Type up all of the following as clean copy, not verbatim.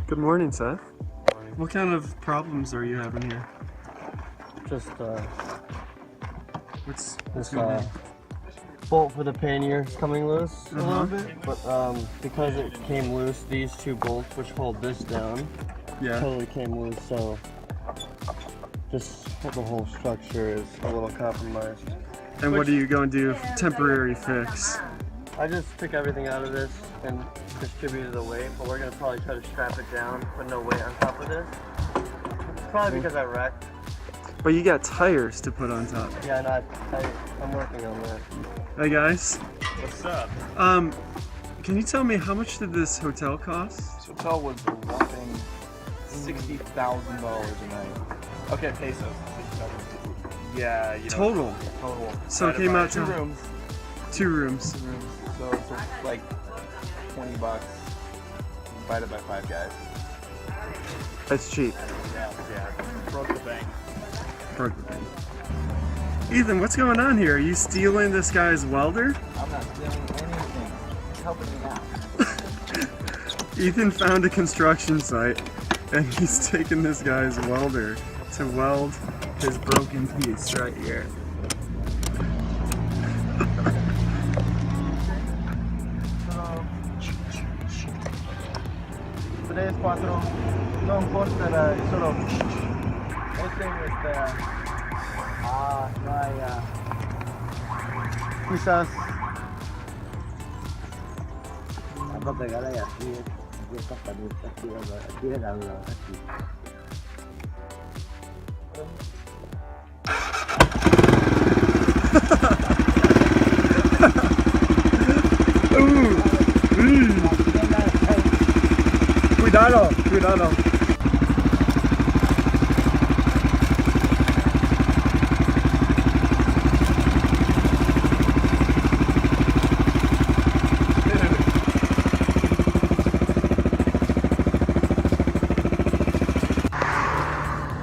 Good morning, Seth. What kind of problems are you having here? Just what's going on? Bolt for the pannier is coming loose a little bit, but because it came loose, these two bolts which hold this down totally came loose, so just the whole structure is a little compromised. And what are you going to do? Temporary fix? I just took everything out of this and distributed the weight, but we're going to probably try to strap it down, put no weight on top of this. It's probably because I wrecked. But you got tires to put on top. Yeah, no, I'm working on that. Hey guys. What's up? Can you tell me how much did this hotel cost? This hotel was a whopping $60,000 a night. Okay, pesos. Yeah, you know. Total. Total. So it came out to 2 rooms. 2 rooms. 2 rooms. So it's like $20 divided by 5 guys. That's cheap. Yeah. Broke the bank. Broke the bank. Ethan, what's going on here? Are you stealing this guy's welder? I'm not stealing anything. He's helping me out. Ethan found a construction site and he's taking this guy's welder to weld his broken piece right here. Tres, cuatro, no importa, solo vaya, quizás Vamos a pegar ahí así, esta panita aquí de la lado, aquí. Cuidado, cuidado.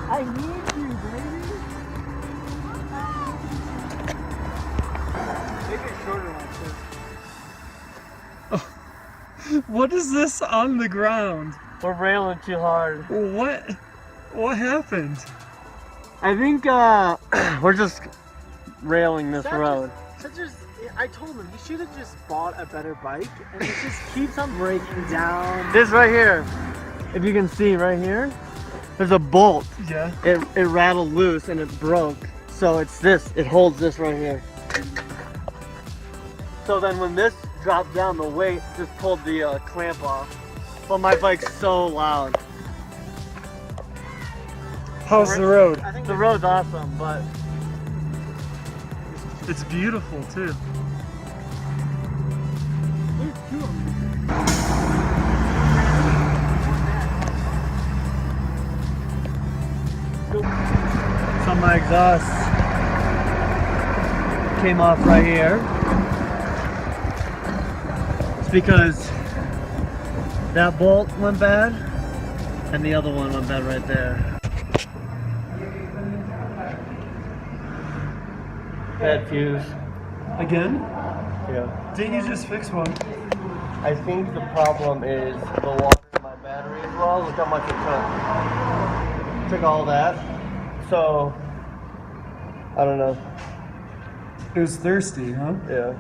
I need you, baby. make it shorter like this. What is this on the ground? We're railing too hard. What happened? I think we're just railing this road. I told him he should have just bought a better bike, and it just keeps on breaking down. This right here, if you can see right here, there's a bolt. Yeah. It rattled loose and it broke. So it's this, it holds this right here. So then when this dropped down, the weight just pulled the clamp off. But my bike's so loud. How's the road? I think The road's awesome, but It's beautiful too. there's 2 of them. so my exhaust came off right here. It's because that bolt went bad and the other one went bad right there. Bad fuse. Again? Yeah. Didn't you just fix one? I think the problem is the water in my battery as well. Look how much it took. Took all that. So, I don't know. It was thirsty, huh? Yeah.